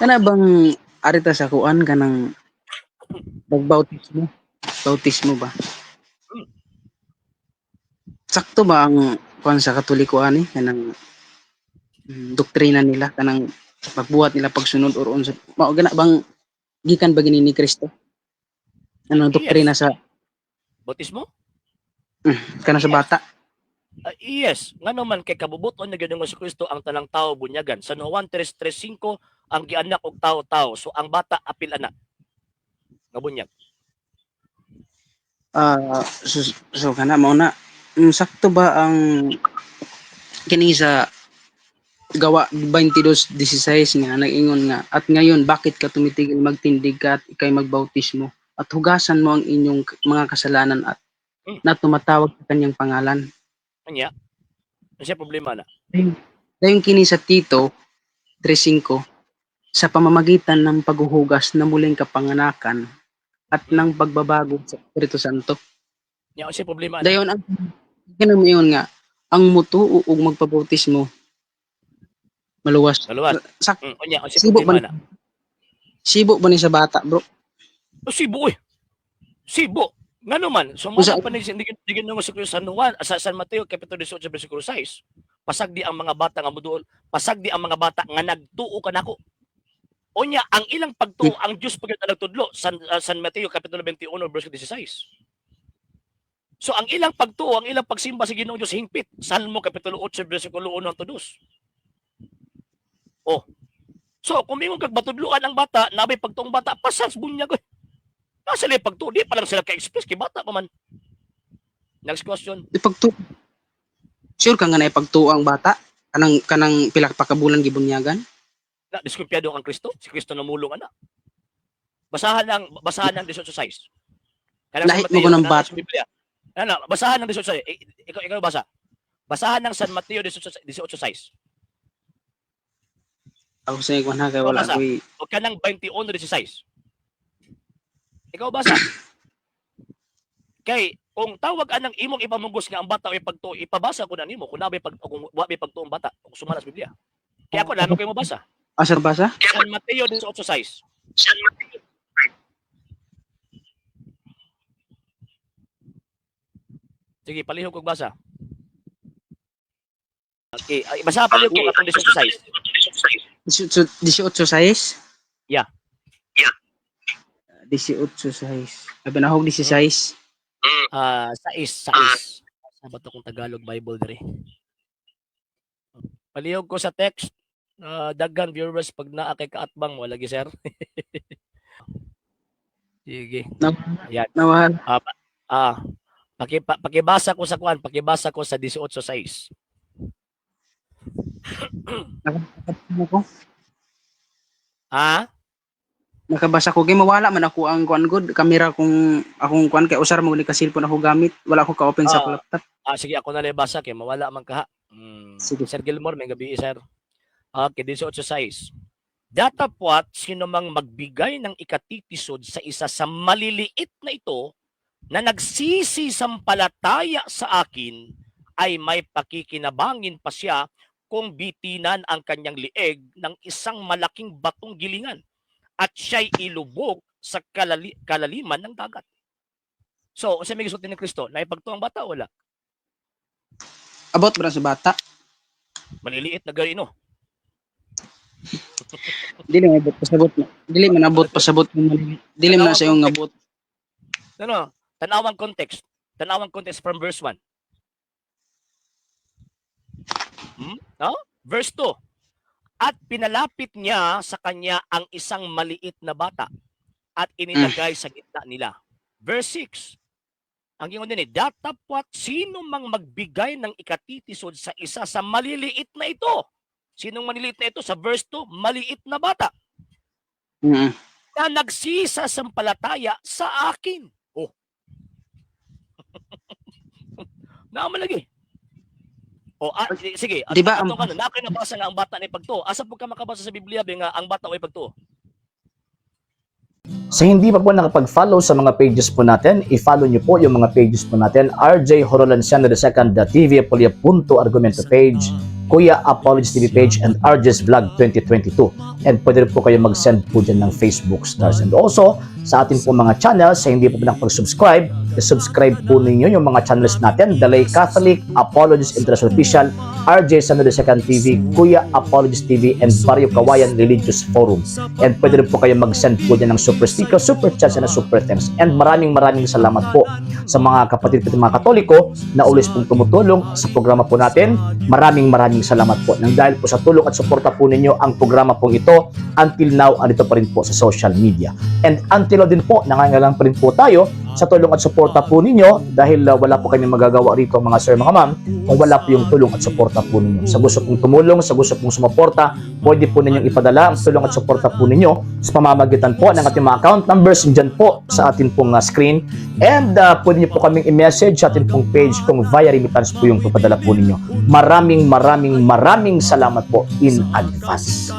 Kana bang arita sa kuan kanang pagbautismo? Bautismo ba? Hmm. Sakto ba ang kuan sa Katoliko ani kanang doktrina nila kanang pagbuhat nila pagsunod or unsa mao gana bang gikan ba gini ni Kristo? Ano doktrina Yes. sa Bautismo? kana sa Yes. bata? Yes, ngano man kay kabubuton na gyud si Kristo ang tanang tao bunyagan. Sa Juan 3:35 ang gianak og tawo-tawo. So ang bata apil anak nga bunyag. So kana mao na sakto ba ang kini sa gawa 22:16 nga nag-ingon nga at ngayon bakit ka tumitigil magtindig ka at ikay magbautismo at hugasan mo ang inyong mga kasalanan at Hmm. na tumatawag sa kanyang pangalan. Anya? Ano problema na? Dayon kini sa Tito 3:5 sa pamamagitan ng paghuhugas na muling kapanganakan at ng pagbabago sa Espiritu Santo. Nya ano problema na? Dayon ang kinamayon nga ang mutuo og magpabautismo maluwas. Maluwas. Sak Anya ano sibo ba problema ni, na? sibo ba ni sa bata, bro? Sibo eh. Sibo. Ngano man, Usa sumala pa ni digin nga sa San Juan, sa San Mateo kapitulo 18 bersikulo 6. Pasag di ang mga bata nga muduol, pasag di ang mga bata nga nagtuo kanako. Unya ang ilang pagtuo ang Dios pagkat nagtudlo San Mateo kapitulo 21 bersikulo 16. So ang ilang pagtuo, ang ilang pagsimba sa Ginoong Dios hingpit. Salmo kapitulo 8 bersikulo 1 hangtod 2. Oh. So kung mingon kag batudluan ang bata, nabay pagtuong bata, pasas bunyag. Nasa lay pagtuo, di pa lang sila ka-express kay bata pa man. Next question. ipagtuo. Sure ka nga na ipagtuo ang bata? Kanang pila pa ka bulan gibunyagan? Na diskumpiyado ang Kristo, si Kristo namulong ana. Basahan ang 18:6. Kanang Lahi San mo Mateo, ko ng kanang bata. sa Biblia. Ano, basahan ng 18:6. Ikaw basa. Basahan ng San Mateo 18:6. Ako sa ikaw na kay Ikaw wala basa. ko'y O kanang 21:16. Ikaw basa. Kay kung tawag anang imong ipamugos nga ang bata o ipagtuo, ipabasa ko na nimo kung nabay kung wa may pagtuo ang bata kung sumala sa Biblia. Kaya ako nano kayo mabasa. asar basa? San Mateo 18:6. Sige, palihog kog basa. Okay, basa palihog ko atong 18:6. 18:6? Yeah. 18:6. Abi na hog 16. 6. Sa ba to kung Tagalog Bible diri? Palihog ko sa text. Daghan viewers pag naa kay kaatbang wala gi sir. Sige. Ayan. Nawal. Pakibasa ko sa kuan, pakibasa ko sa 18:6. Ako. Nakabasa ko kay mawala man ako ang kuan good kamera kung akong kuan kay usar mo ni ka cellphone ako gamit. Wala ko ka-open sa laptop. Sige ako na basa kay mawala man kaha. Sige. Sir Gilmore, may gabi sir. Okay, 18:6. Datapwat sino mang magbigay ng ikatitisod sa isa sa maliliit na ito na nagsisisampalataya sa akin ay may pakikinabangin pa siya kung bitinan ang kanyang lieg ng isang malaking batong gilingan at siya'y ilubog sa kalaliman ng dagat. So, sa may gusto ni Kristo, naipagtuo ang bata o wala? About ba sa bata? Maliliit na gari, no? Dili man abot pasabot. Dili man abot pasabot. Dili man sa yung abot. No. Tanawang context. Tanawang context from verse 1. No? Verse 2. At pinalapit niya sa kanya ang isang maliit na bata at inilagay sa gitna nila. Verse 6. Ang ingon din datapwat sino mang magbigay ng ikatitisod sa isa sa maliliit na ito. Sinong maliliit na ito? Sa verse 2, maliit na bata. Na nagsisasampalataya sa akin. Oh. Naman lagi. Sige. Diba atong ano, nakin nabasa nga ang bata na ipagtuo. Asa po ka makabasa sa Biblia nga ang bata o ipagtuo? Sa hindi pa po nakapag-follow sa mga pages po natin, i-follow niyo po yung mga pages po natin, RJ Horolanciano II TV, Argumento page, Kuya Apologies TV page and RJ's Vlog 2022. And pwede rin po kayo mag-send po dyan ng Facebook stars. And also, sa ating po mga channels, sa hindi po nakapag-subscribe, subscribe po ninyo yung mga channels natin, Dalay Catholic, Apologies International Official, RJ Santo de Second TV, Kuya Apologies TV, and Barrio Kawayan Religious Forum. And pwede rin po kayo mag-send po dyan ng super sticker, super chats, and super thanks. And maraming salamat po sa mga kapatid at mga Katoliko na ulis pong tumutulong sa programa po natin. Maraming salamat po. Nang dahil po sa tulong at suporta po ninyo, ang programa po ito, until now, andito pa rin po sa social media. And until now din po, nangangailangan pa rin po tayo sa tulong at suporta po ninyo dahil wala po kami magagawa rito mga sir, mga ma'am, kung wala po yung tulong at suporta po ninyo. Sa gusto pong tumulong, sa gusto pong sumuporta, pwede po ninyong ipadala ang tulong at suporta po ninyo sa pamamagitan po ng ating mga account numbers dyan po sa ating pong screen. And pwede nyo po kaming i-message sa ating pong page kung via remittance po yung papadala po ninyo. Maraming salamat po in advance.